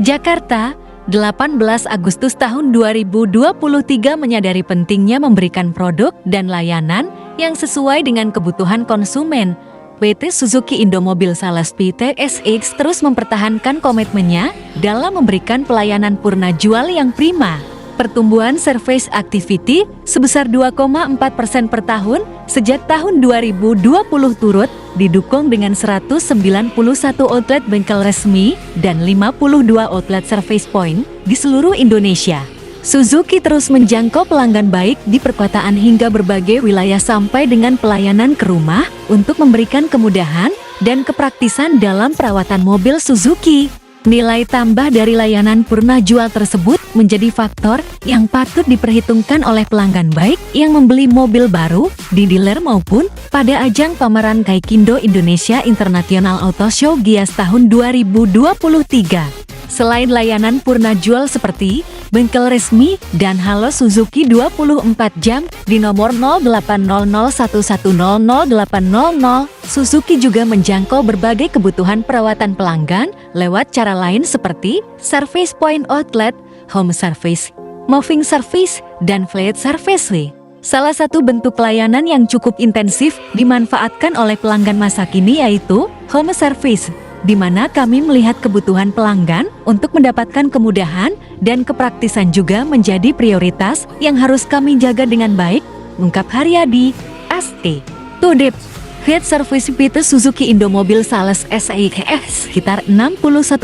Jakarta, 18 Agustus tahun 2023 menyadari pentingnya memberikan produk dan layanan yang sesuai dengan kebutuhan konsumen. PT Suzuki Indomobil Sales PT SX terus mempertahankan komitmennya dalam memberikan pelayanan purna jual yang prima. Pertumbuhan service activity sebesar 2,4% per tahun sejak tahun 2020 turut didukung dengan 191 outlet bengkel resmi dan 52 outlet service point di seluruh Indonesia. Suzuki terus menjangkau pelanggan baik di perkotaan hingga berbagai wilayah sampai dengan pelayanan ke rumah untuk memberikan kemudahan dan kepraktisan dalam perawatan mobil Suzuki. Nilai tambah dari layanan purna jual tersebut menjadi faktor yang patut diperhitungkan oleh pelanggan baik yang membeli mobil baru di dealer maupun pada ajang pameran Gaikindo Indonesia International Auto Show GIAS tahun 2023. Selain layanan purna jual seperti bengkel resmi dan Halo Suzuki 24 jam di nomor 080011000800, Suzuki juga menjangkau berbagai kebutuhan perawatan pelanggan lewat cara lain seperti service point outlet, home service, moving service, dan fleet service. Salah satu bentuk layanan yang cukup intensif dimanfaatkan oleh pelanggan masa kini yaitu home service, di mana kami melihat kebutuhan pelanggan untuk mendapatkan kemudahan dan kepraktisan juga menjadi prioritas yang harus kami jaga dengan baik, ungkap Haryadi, ST. Tudip, Head Service PT Suzuki Indomobil Sales SIKS sekitar 61%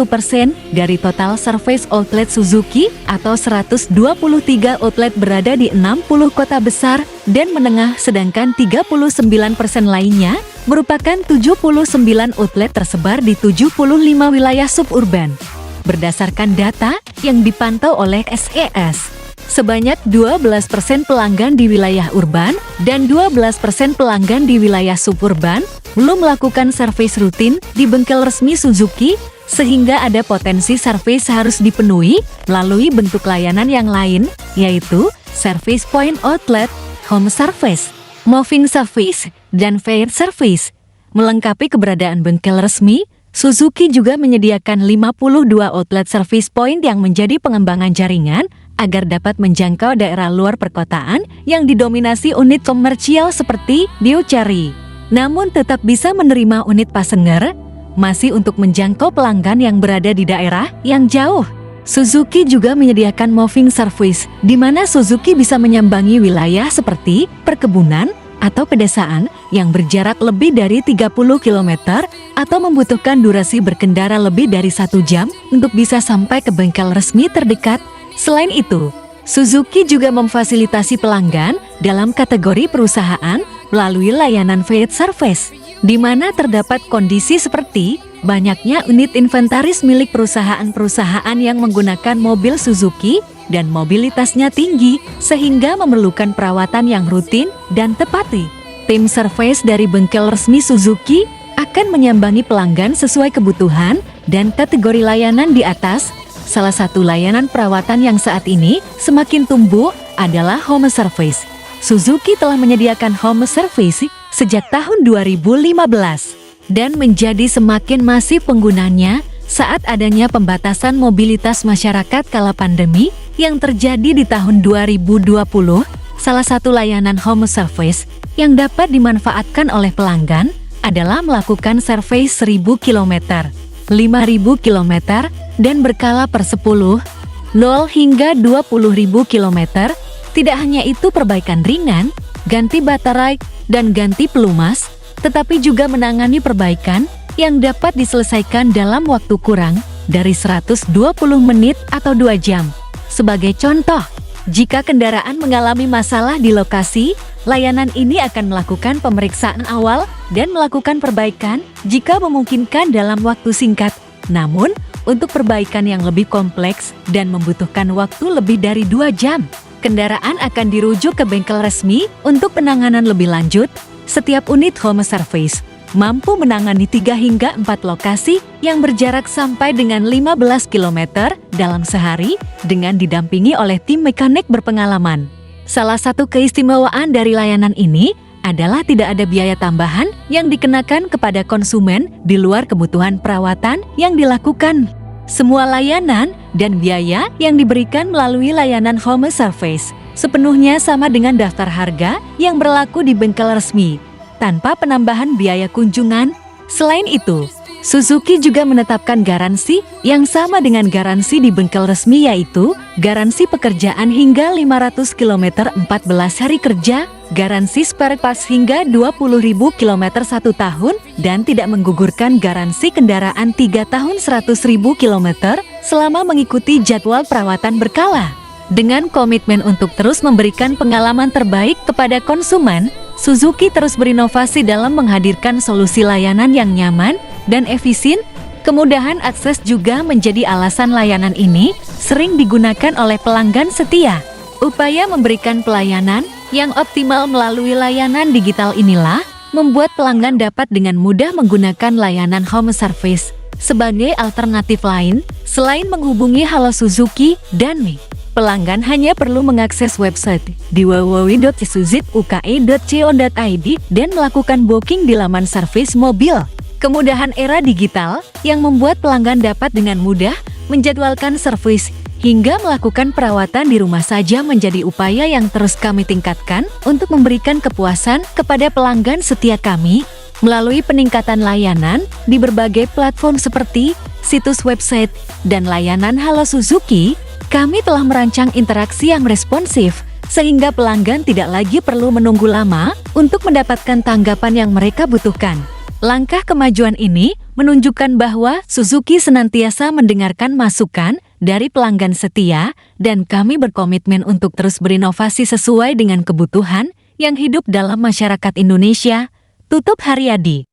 dari total service outlet Suzuki atau 123 outlet berada di 60 kota besar dan menengah, sedangkan 39% lainnya merupakan 79 outlet tersebar di 75 wilayah suburban. Berdasarkan data yang dipantau oleh SES, sebanyak 12% pelanggan di wilayah urban dan 12% pelanggan di wilayah suburban belum melakukan servis rutin di bengkel resmi Suzuki, sehingga ada potensi servis harus dipenuhi melalui bentuk layanan yang lain, yaitu service point outlet, home service, moving service, dan fleet service. Melengkapi keberadaan bengkel resmi, Suzuki juga menyediakan 52 outlet service point yang menjadi pengembangan jaringan agar dapat menjangkau daerah luar perkotaan yang didominasi unit komersial seperti Diucari. Namun tetap bisa menerima unit passenger, masih untuk menjangkau pelanggan yang berada di daerah yang jauh. Suzuki juga menyediakan moving service, di mana Suzuki bisa menyambangi wilayah seperti perkebunan atau pedesaan yang berjarak lebih dari 30 km atau membutuhkan durasi berkendara lebih dari 1 jam untuk bisa sampai ke bengkel resmi terdekat. Selain itu, Suzuki juga memfasilitasi pelanggan dalam kategori perusahaan melalui layanan fleet service, di mana terdapat kondisi seperti banyaknya unit inventaris milik perusahaan-perusahaan yang menggunakan mobil Suzuki dan mobilitasnya tinggi sehingga memerlukan perawatan yang rutin dan tepat. Tim service dari bengkel resmi Suzuki akan menyambangi pelanggan sesuai kebutuhan dan kategori layanan di atas. Salah satu layanan perawatan yang saat ini semakin tumbuh adalah home service. Suzuki telah menyediakan home service sejak tahun 2015 dan menjadi semakin masif penggunanya saat adanya pembatasan mobilitas masyarakat kala pandemi yang terjadi di tahun 2020. Salah satu layanan home service yang dapat dimanfaatkan oleh pelanggan adalah melakukan survei 1000 km, 5000 km, dan berkala per 10, 0 hingga 20.000 km. Tidak hanya itu, perbaikan ringan, ganti baterai, dan ganti pelumas, tetapi juga menangani perbaikan yang dapat diselesaikan dalam waktu kurang dari 120 menit atau 2 jam. Sebagai contoh, jika kendaraan mengalami masalah di lokasi, layanan ini akan melakukan pemeriksaan awal dan melakukan perbaikan jika memungkinkan dalam waktu singkat. Namun, untuk perbaikan yang lebih kompleks dan membutuhkan waktu lebih dari 2 jam, kendaraan akan dirujuk ke bengkel resmi untuk penanganan lebih lanjut. Setiap unit home service mampu menangani 3 hingga 4 lokasi yang berjarak sampai dengan 15 km dalam sehari dengan didampingi oleh tim mekanik berpengalaman. Salah satu keistimewaan dari layanan ini adalah tidak ada biaya tambahan yang dikenakan kepada konsumen di luar kebutuhan perawatan yang dilakukan. Semua layanan dan biaya yang diberikan melalui layanan home service sepenuhnya sama dengan daftar harga yang berlaku di bengkel resmi, tanpa penambahan biaya kunjungan. Selain itu, Suzuki juga menetapkan garansi yang sama dengan garansi di bengkel resmi, yaitu garansi pekerjaan hingga 500 km 14 hari kerja, garansi spare parts hingga 20.000 km 1 tahun, dan tidak menggugurkan garansi kendaraan 3 tahun 100.000 km selama mengikuti jadwal perawatan berkala. Dengan komitmen untuk terus memberikan pengalaman terbaik kepada konsumen, Suzuki terus berinovasi dalam menghadirkan solusi layanan yang nyaman dan efisien. Kemudahan akses juga menjadi alasan layanan ini sering digunakan oleh pelanggan setia. Upaya memberikan pelayanan yang optimal melalui layanan digital inilah membuat pelanggan dapat dengan mudah menggunakan layanan home service sebagai alternatif lain selain menghubungi Halo Suzuki dan Mi. Pelanggan hanya perlu mengakses website di www.isuzuki.co.id dan melakukan booking di laman servis mobil. Kemudahan era digital yang membuat pelanggan dapat dengan mudah menjadwalkan servis hingga melakukan perawatan di rumah saja menjadi upaya yang terus kami tingkatkan untuk memberikan kepuasan kepada pelanggan setia kami melalui peningkatan layanan di berbagai platform seperti situs website dan layanan Halo Suzuki. Kami telah merancang interaksi yang responsif, sehingga pelanggan tidak lagi perlu menunggu lama untuk mendapatkan tanggapan yang mereka butuhkan. Langkah kemajuan ini menunjukkan bahwa Suzuki senantiasa mendengarkan masukan dari pelanggan setia, dan kami berkomitmen untuk terus berinovasi sesuai dengan kebutuhan yang hidup dalam masyarakat Indonesia. Tutup Haryadi.